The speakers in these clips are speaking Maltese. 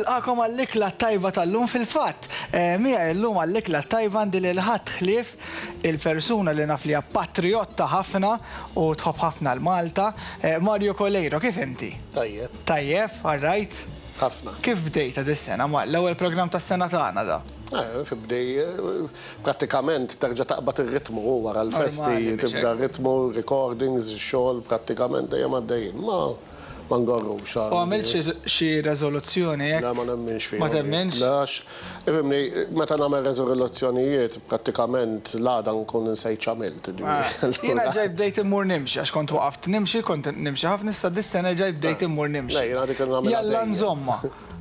Għakom għall-ikla tajba tal-lum fil-fat. Mija l-lum għall-ikla tajba għandi l-ħat xlif il-persuna li naflija patriotta ħafna u tħobb ħafna l-Malta. Mario Colleiro, kif inti? Tajjeb. Tajjeb, għarrajt? Ħafna. Kif bdejta dis-sena? L-ewwel program tas-sena tagħna da? Fibdej, pratikament terġa' taqbad ir-ritmu wara l-festi, tibda r-ritmu, recordings, xogħol, pratikament dejjem għaddejjin. Ma ngorrux. U għamilt xi rezoluzzjoni jekk? La, ma nemminx fihom. Ma temminx? Lax, ifimni, meta nagħmel rezoluzzjonijiet, pratikament l-għada nkun nsejt x'għamilt. Jiena ġej bdejt immur nimxi, għax kont waqaft nimxi, kont nimxi ħafna, issa dis-sena ġej bdejt immur nimxi. Jiena dik nagħmel. Jalla nżomma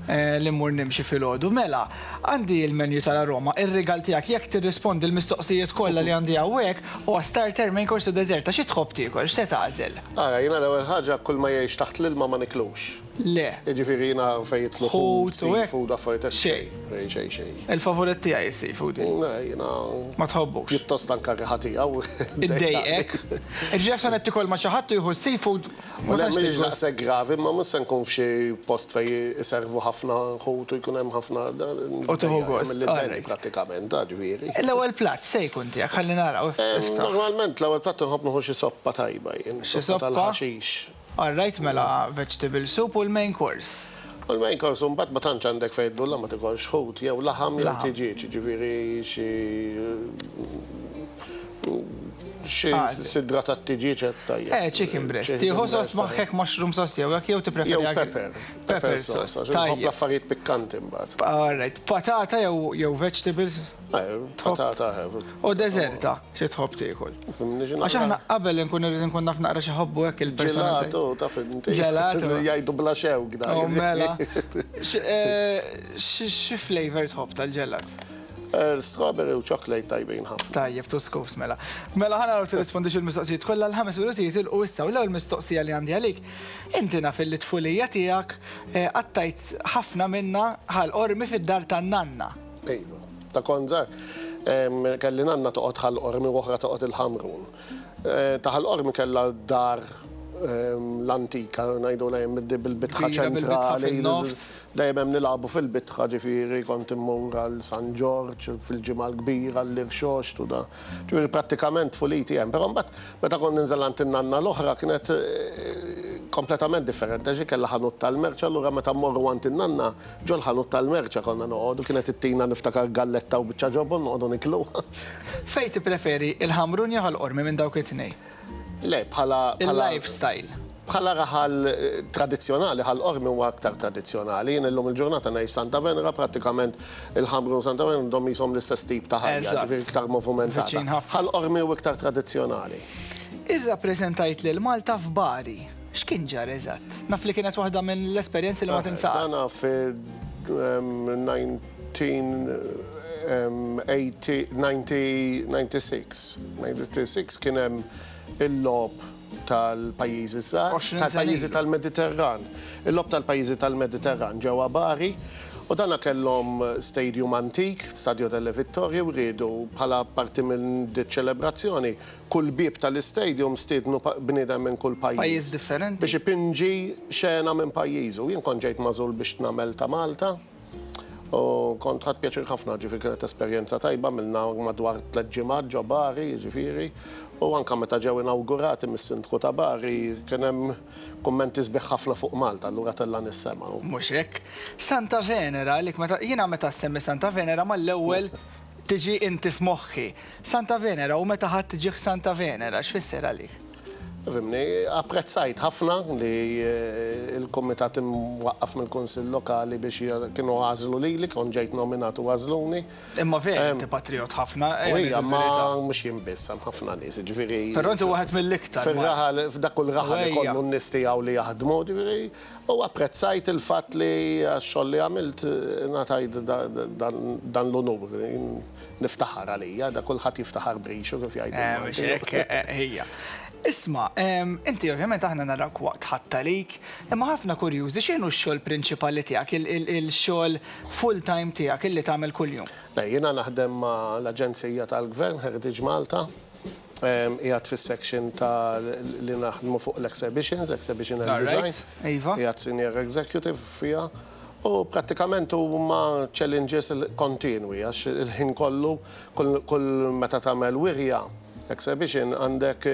li mmur nimxi fil-ħodu. Mela, għandi il-menju tal-Roma, ir-rigal tiegħek jekk tirrispondi l-mistoqsijiet kollha li għandi hawnhekk u starter main course u deżerta, xi tħobb tiekol, x'se tagħżel? Jiena l-ewwel ħaġa kull ma jgħix taħt l-ilma ma niklux. Le. Jiġifieri jiena fejn jitlu seafood affarijiet xejn. Xejn. Il-favorit tiegħi is-seafood. Jiena ma tħobbux. Pjuttost anke tiegħu. Iddejjek. Iġġiek sa qed tikol ma xi ħadd jieħu seafood. Ma mhix daqshekk gravi, ma mhux se nkun f'xi post fejn iservu ħafna ħut u jkun hemm ħafna u tieħu gost. mill-idejni prattikament, ġifieri. L-ewwel platt se jkun tiegħek ħalli naraw. Normalment l-ewwel platt inħobb nieħu xi soppa tajba jien, soppa tal-ħaxix. Alright, mela vegetable soup u l-main course. U l-main course mbagħad ma tantx għandek fejn tdulla ma tikolx ħut jew laħam jew tiġiġ, ġifieri xi sidra tat-tiġiġ tajjeb. Chicken breast. Tieħu sos maħħek mushroom sauce jew hekk jew tippreferi pepper sauce. Nħobb l-affarijiet pikkanti mbagħad. Alright, patata jew vegetables? Patata. U deżerta, xi tħobb tiekol. Għax aħna qabel nkun naf naqra xi ħobbu hekk il-persuna. Ġelato, taf inti. Ġelato. Jgħidu bla xewk da. Mela. Xi flavor tħobb tal-ġelat? Strawberry u chocolate tajbin ħafna. Tajjeb, tu skofs mela. Mela ħana għu tirrispondix il-mistoqsijiet kollha l-5 minuti jitilqu issa u l-ewwel mistoqsija li għandi għalik. Inti naf il-tfulija tiegħek għattajt ħafna minna ħal-qormi fid-dar tan-nanna. Ejwa, ta' konżar. Kelli nanna toqgħod ħal-qormi u oħra toqgħod il-ħamrun. Ta' ħal-qormi kellha dar l-antika, najdu lajem bil-bitħa ċentrali, dajem hemm nilagħbu fil-bitħa ġifieri kont immur għal San George fil-ġimgħa l-kbira l-irxoxt u da. Ġifieri prattikament fuliti hemm, però mbagħad meta kont ninżel għand in-nanna l-oħra kienet kompletament differenti, ġi kellha ħanut tal-merċ, allura meta mmorru għand in-nanna ġol ħanut tal-merċ konna noqogħdu kienet ittina niftakar galletta u biċċa ġobon noqogħdu nikluha. Fejn tipreferi il-ħamrun jew ħal-qormi minn dawk it-tnejn? Le, bħala il-lifestyle. Bħala raħal tradizzjonali, ħal-qormi huwa aktar tradizzjonali. Jien illum il-ġurnata ngħix Santa Venera, prattikament il-ħamrun Santa Venera dom jisom l-istess tip ta' ħajja, ġifieri iktar movumentata. Ħal-qormi huwa iktar tradizzjonali. Irrappreżentajt lil Malta f'Bari. X'kien ġar eżatt? Naf li kienet waħda mill-esperjenzi li ma tinsaq. Dana fi-1996 kien hemm il-lob tal-pajjiżi żgħar, tal-pajjiżi tal-Mediterran. Il-lob tal-pajjiżi tal-Mediterran ġewwa Bari u dana kellhom stadium antik, Stadio delle Vittorie, u rridu bħala parti minn ċelebrazzjoni kull bib tal-istadium stiednu bniedem minn kull pajjiż. Pajjiż differenti. Biex ipinġi xena minn pajjiżu. Jien kont ġejt magħżul biex nagħmel ta' Malta. U kont ħadd pjaċir ħafna, ġifieri kienet esperjenza tajba milna madwar 3 ġimgħat ġo Bari, ġifieri. U anke meta ġew inaugurati mis-Sindku ta' Bari kien hemm kummenti sbieħ ħafna fuq Malta, allura tella nissemgħu. Mhux hekk. Santa Venera, jiena meta semmi Santa Venera mal-ewwel tiġi inti f'moħħi. Santa Venera u meta ħadd tiġih Santa Venera, x'fisser għalik? Fimni, apprezzajt ħafna li il-komitat imwaqqaf mill-Kunsill Lokali biex kienu għażlu lili, kont ġejt nominatu għażluni. Imma vera inti patriot ħafna. Ija, ma mhux jien biss hemm ħafna nies, ġifieri. Però inti waħed mill-iktar. Fir-raħal f'dak kull raħal ikollu n-nies tiegħu li jaħdmu, ġifieri. U apprezzajt il-fatt li għax-xogħol li għamilt ngħatajt dan l-onur. Niftaħar għalija, da kulħadd jiftaħar brixu kif jgħid. Isma, inti ovvjament aħna narak waqt ħatta lik, imma ħafna kurjużi x'inhu x-xogħol prinċipali tiegħek, il-xogħol full-time tiegħek illi tagħmel kuljum? Jiena naħdem ma' l-Aġenzija tal-Gvern Heritage Malta, qiegħed fis-section li naħdmu fuq l-exhibition and design. Qiegħed senior executive fiha. U prattikament huma challenges kontinwi, għax il-ħin kollu, kull meta tagħmel wirja, exhibition, għandek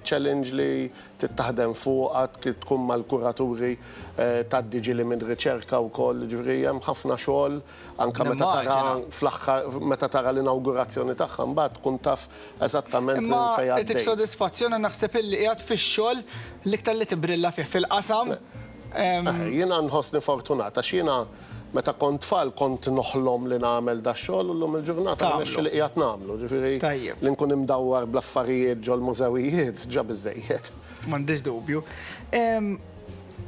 challenge li tittaħdem fuq tkun mal-kuraturi tad-diġi li minn riċerka wkoll, ġifieri hemm ħafna xogħol anke meta tara l-inawgurazzjoni tagħha mbagħad tkun taf eżattament fejn għaddej. Imma sodisfazzjoni naħseb illi qiegħed fix-xogħol l-iktar li tibrilla fih fil-qasam. Jiena nħossni fortunata għax jiena meta kont tfal kont noħlom li nagħmel da xogħol u llum il-ġurnata nexxi li qiegħed nagħmlu. Ġifieri li nkun imdawwar bl-affarijiet ġol mużewijiet ġa biżejjed. M'għandix dubju.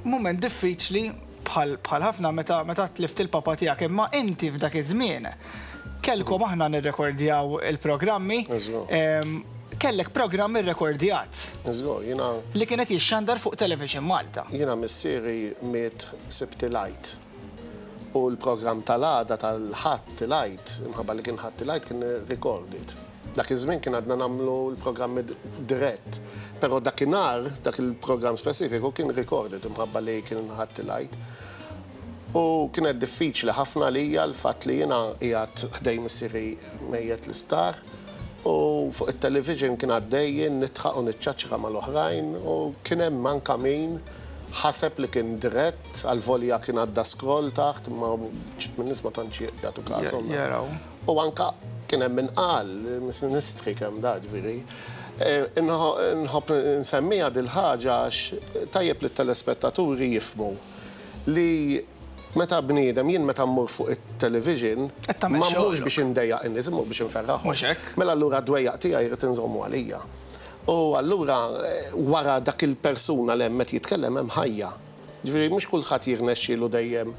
Mument diffiċli bħal ħafna meta tlift il-papa tiegħek, imma inti f'dak iż-żmien kellkom aħna nirrekordjaw il-programmi. Kellek programm irrekordjat. Li kienet jixxandar fuq Television Malta. Jiena missieri miet Sibti Light. U l-programm tal-għada tal-ħadd Light, imħabba li kien ħadd Light kien recorded. Dak iż-żmien kien għadna nagħmlu l-programmi dirett, però dakinhar dak il-programm speċifiku kien recorded imħabba li kien ħadd Light. U kienet diffiċli ħafna lija l-fatt li jiena qiegħed ħdej missieri mejjed l-isptar. U fuq il-television kien għaddejjin nitħaq u nitċaċċra mal-oħrajn u kien hemm anke min ħaseb li kien dirett għal-volja kien għadda scroll taħt ma ċit minn nisma tantx jagħtu każhom. U anke kien hemm min qal mis-Ministri kemm da ġifieri. Nħobb nsemmija dil-ħaġa għax tajjeb li t-telespettaturi jifhmu li meta bniedem jien meta mmur fuq it-television ma mmurx biex indejjaq in-nies, immur biex inferraħhom. Mela allura d-dwejjaq tiegħi jrid inżommu għalija. U allura wara dak il-persuna li hemmet jitkellem hemm ħajja. Ġifieri mhux kulħadd jirnexxielu dejjem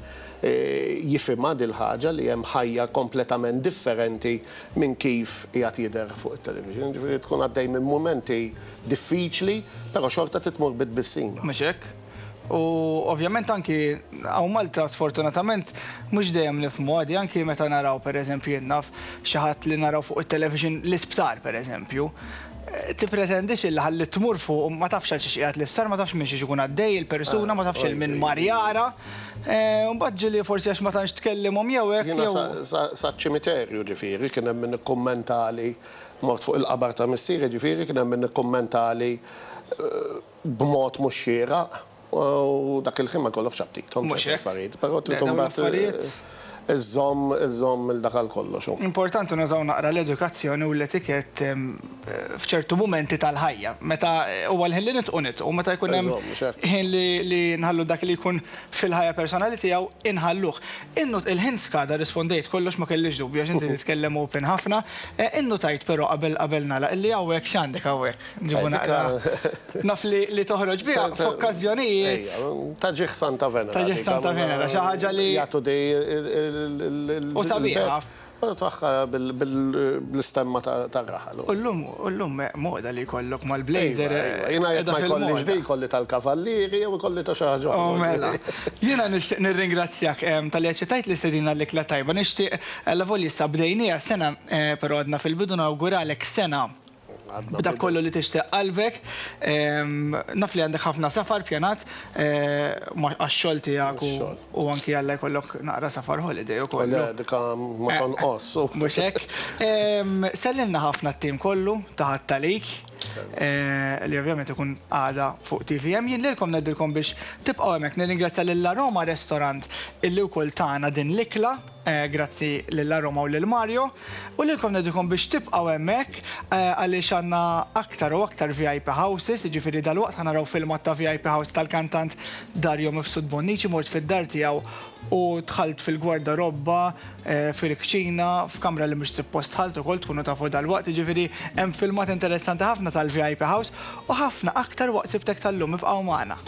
jifhimha dil-ħaġa li hemm ħajja kompletament differenti minn kif qiegħed jidher fuq it-television. Ġifieri tkun għaddej minn mumenti diffiċli, però xorta titmur bit-bissima. Mhux hekk? U ovvjament anki għaw Malta sfortunatament mhux dejjem nifhmu għadi anki meta naraw pereżempju naf xi ħadd li naraw fuq it-television l-isptar pereżempju. Tipretendix il ħalli tmur fuq ma tafx għal xi qiegħed l-isptar, ma tafx minn xi ikun għaddej il-persuna, ma tafx minn marjara. Mbagħad ġieli forsi għax ma tantx tkellimhom jew hekk. Jiena saċ-ċimiterju ġifieri kien hemm min ikkummentali mort fuq il-qabar ta' missieri ġifieri kien hemm min ikkummentali b'mod mhux xieraq. U dak il-ħin ma kollok xabtitom affarijiet, però tridhom mbagħad iżomm il-dakal kollox. Importanti nażaw naqra l-edukazzjoni u l-etikett f'ċertu momenti tal-ħajja. Meta huwa l-ħin li nitqu meta jkun hemm ħin li nħallu dak li jkun fil-ħajja personali tiegħu inħalluh. Innu il-ħin skada rispondejt kollox ma kellix dubju għax inti titkellem open ħafna. Innu tajt però qabel nagħlaq illi hawnhekk x'għandek hawnhekk. Ġibu naqra naf li toħroġ biha f'okkażjonijiet. Ta' ġieħ Santa Venera. Ta' ġieħ Santa Venera, xi ħaġa li u sabiħa. Twaħħa bil-istemma tar-raħal. Ullum moda li kollok mal-blazer. Jina jek ma jkollix di kolli tal-kavallieri u kolli ta' xaħġa. Mela. Jina nixtieq nirringrazzjak tal-li ċetajt li stedina l-ikla tajba. Nixtieq l-volli sabdejnija sena, pero għadna fil-bidu nawguralek sena. B'dak kollu li tixtieq qalbek, naf li għandek ħafna safar pjanat għax-xogħol tiegħek u anki għalla jkollok naqra safar holiday ukoll. Dika ma tonqos. Mhux hekk. Sellilna ħafna t-tim kollu taħat talik li ovvjament ikun għada fuq TVM. Jien lilkom nedilkom biex tibqgħu hemmhekk nirringrazzja lill-Aroma Restaurant illi wkoll tagħna din l-ikla. Grazzi lill-Aroma u lill-Mario. U lilkom nedilkom biex tibqgħu hemmhekk għaliex għandna aktar u aktar VIP houses, ġifieri dal-waqt ħanaraw filmat ta' VIP house tal-kantant Dario Mifsud Bonnici mort fid-dar tiegħu u dħalt fil-gwardarobba, fil-kċina, f'kamra li mhux suppost dħalt ukoll tkunu tafu dal-waqt, ġifieri hemm filmat interessanti ħafna tal-VIP house u ħafna aktar waqt sibtek tal-lum ibqgħu magħna.